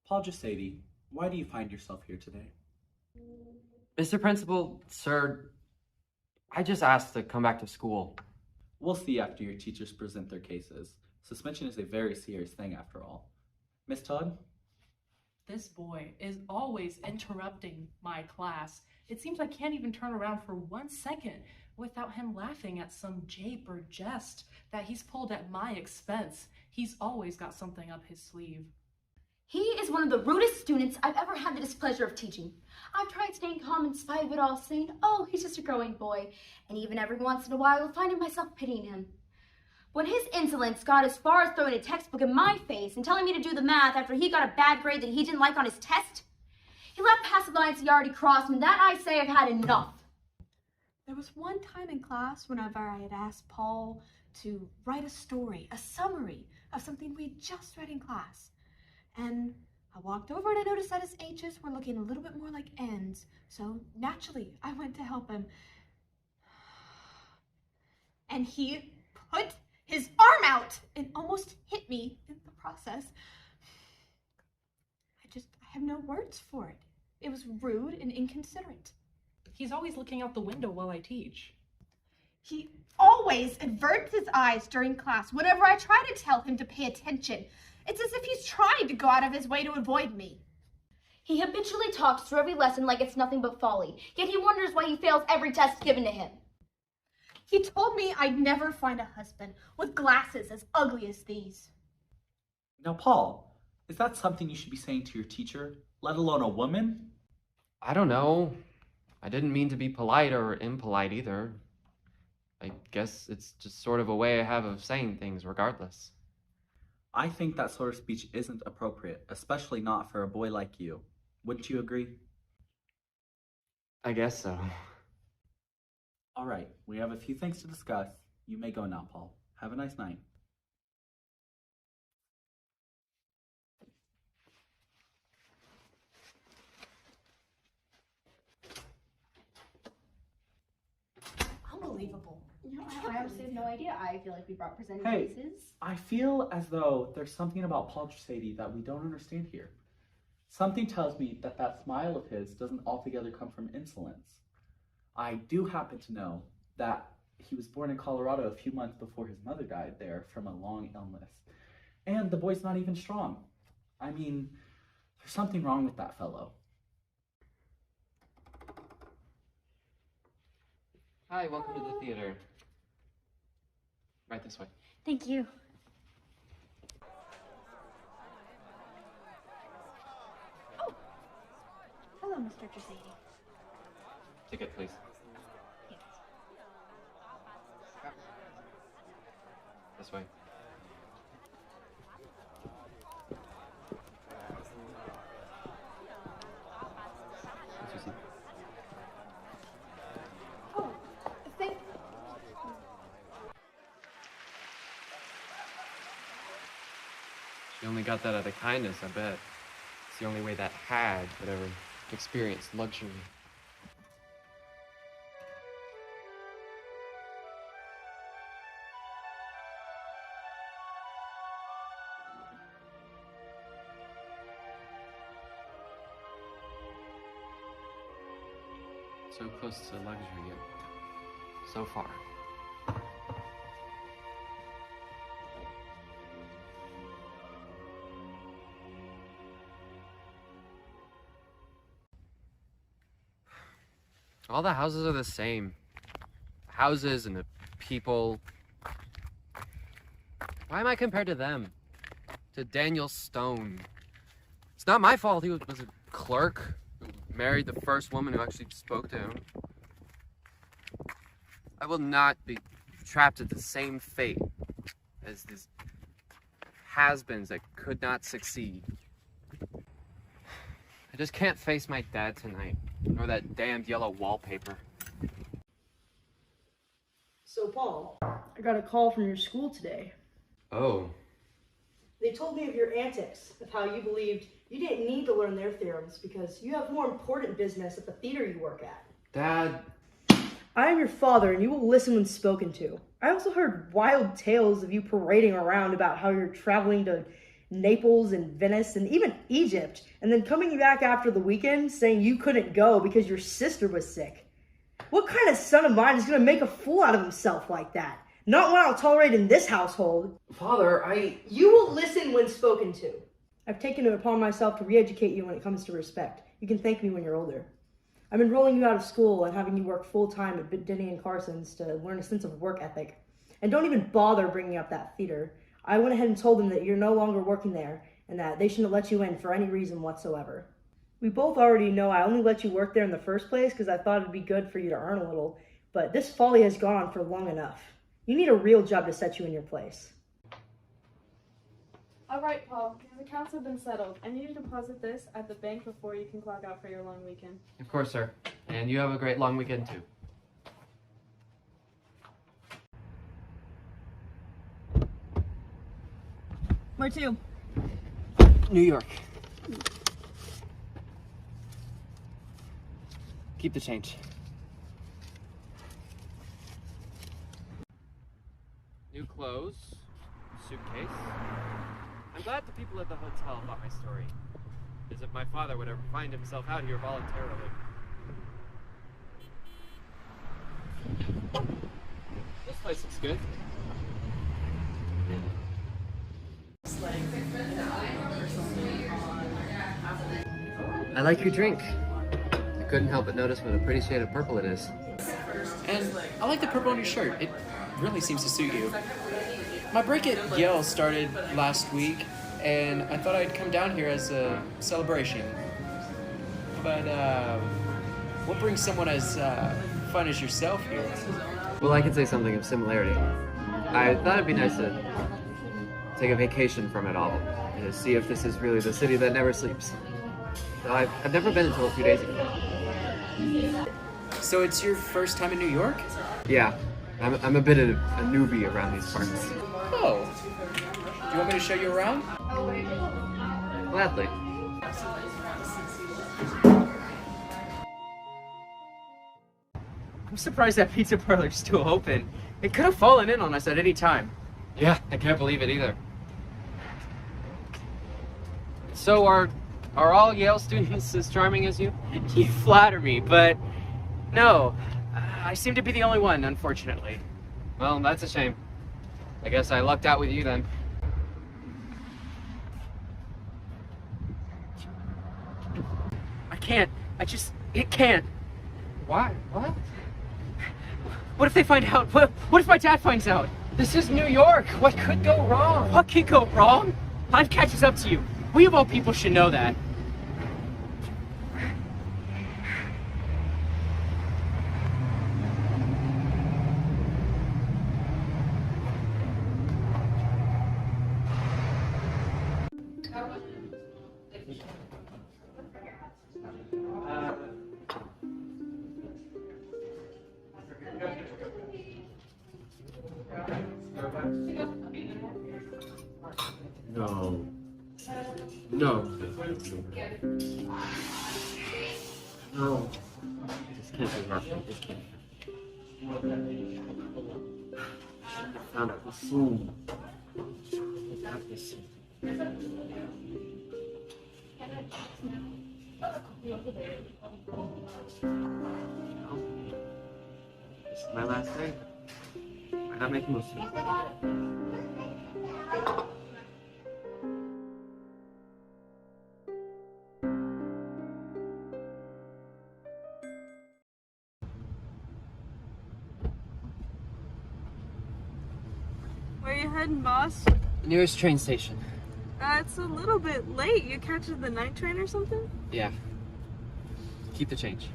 Paul Giuseppe, why do you find yourself here today? Mr. Principal, sir, I just asked to come back to school. We'll see after your teachers present their cases. Suspension is a very serious thing after all. Miss Todd? This boy is always interrupting my class. It seems I can't even turn around for 1 second without him laughing at some jape or jest that he's pulled at my expense. He's always got something up his sleeve. He is one of the rudest students I've ever had the displeasure of teaching. I've tried staying calm in spite of it all, saying, oh, he's just a growing boy. And even every once in a while, finding myself pitying him. When his insolence got as far as throwing a textbook in my face and telling me to do the math after he got a bad grade that he didn't like on his test, he left past the lines he already crossed, and that I say I've had enough. There was one time in class whenever I had asked Paul to write a story, a summary of something we had just read in class. And I walked over and I noticed that his H's were looking a little bit more like N's. So naturally, I went to help him. And he put his arm out and almost hit me in the process. I have no words for it. It was rude and inconsiderate. He's always looking out the window while I teach. He always averts his eyes during class whenever I try to tell him to pay attention. It's as if he's trying to go out of his way to avoid me. He habitually talks through every lesson like it's nothing but folly, yet he wonders why he fails every test given to him. He told me I'd never find a husband with glasses as ugly as these. Now, Paul, is that something you should be saying to your teacher, let alone a woman? I don't know. I didn't mean to be polite or impolite either. I guess it's just sort of a way I have of saying things regardless. I think that sort of speech isn't appropriate, especially not for a boy like you. Wouldn't you agree? I guess so. All right, we have a few things to discuss. You may go now, Paul. Have a nice night. Unbelievable. I honestly have no idea. I feel like we brought presented Hey. cases. I feel as though there's something about Paul Giuseppe that we don't understand here. Something tells me that that smile of his doesn't altogether come from insolence. I do happen to know that he was born in Colorado a few months before his mother died there from a long illness. And the boy's not even strong. I mean, there's something wrong with that fellow. Hi, welcome to the theater. Right this way. Thank you. Oh, hello, Mr. Giuseppe. Ticket, please. Yes. This way. What's your seat? Oh, thank. She only got that out of kindness, I bet. It's the only way that hag would ever experience luxury. So close to luxury yet so far. All the houses are the same. Houses and the people. Why am I compared to them? To Daniel Stone. It's not my fault he was a clerk who married the first woman who actually spoke to him. I will not be trapped at the same fate as these has-beens that could not succeed. I just can't face my dad tonight, nor that damned yellow wallpaper. So, Paul, I got a call from your school today. Oh, They told me of your antics, of how you believed you didn't need to learn their theorems because you have more important business at the theater you work at. Dad. I am your father, and you will listen when spoken to. I also heard wild tales of you parading around about how you're traveling to Naples and Venice and even Egypt, and then coming back after the weekend saying you couldn't go because your sister was sick. What kind of son of mine is going to make a fool out of himself like that? Not one I'll tolerate in this household. Father, You will listen when spoken to. I've taken it upon myself to re-educate you when it comes to respect. You can thank me when you're older. I'm enrolling you out of school and having you work full-time at Denny and Carson's to learn a sense of work ethic. And don't even bother bringing up that theater. I went ahead and told them that you're no longer working there and that they shouldn't let you in for any reason whatsoever. We both already know I only let you work there in the first place because I thought it'd be good for you to earn a little, but this folly has gone on for long enough. You need a real job to set you in your place. All right, Paul, your accounts have been settled. I need you to deposit this at the bank before you can clock out for your long weekend. Of course, sir. And you have a great long weekend, too. Where to? New York. Keep the change. New clothes, suitcase. I'm glad the people at the hotel bought my story, as if my father would ever find himself out here voluntarily. This place looks good. I like your drink. I couldn't help but notice what a pretty shade of purple it is. And I like the purple on your shirt. It really seems to suit you. My break at Yale started last week, and I thought I'd come down here as a celebration. But, what brings someone as fun as yourself here? Well, I could say something of similarity. I thought it'd be nice to take a vacation from it all, to see if this is really the city that never sleeps. So I've never been until a few days ago. So it's your first time in New York? Yeah, I'm a bit of a newbie around these parts. Oh. Do you want me to show you around? Gladly. I'm surprised that pizza parlor's still open. It could have fallen in on us at any time. Yeah, I can't believe it either. So are all Yale students as charming as you? You flatter me, but no. I seem to be the only one, unfortunately. Well, that's a shame. I guess I lucked out with you then. It can't. Why? What? What if they find out? What if my dad finds out? This is New York. What could go wrong? What could go wrong? Life catches up to you. We of all people should know that. No. No. No. This can't be right. This can't. I found out this soon. I got this soon. This is my last day. Why not make the most of it? Where you heading, boss? Nearest train station. It's a little bit late. You catching the night train or something? Yeah. Keep the change.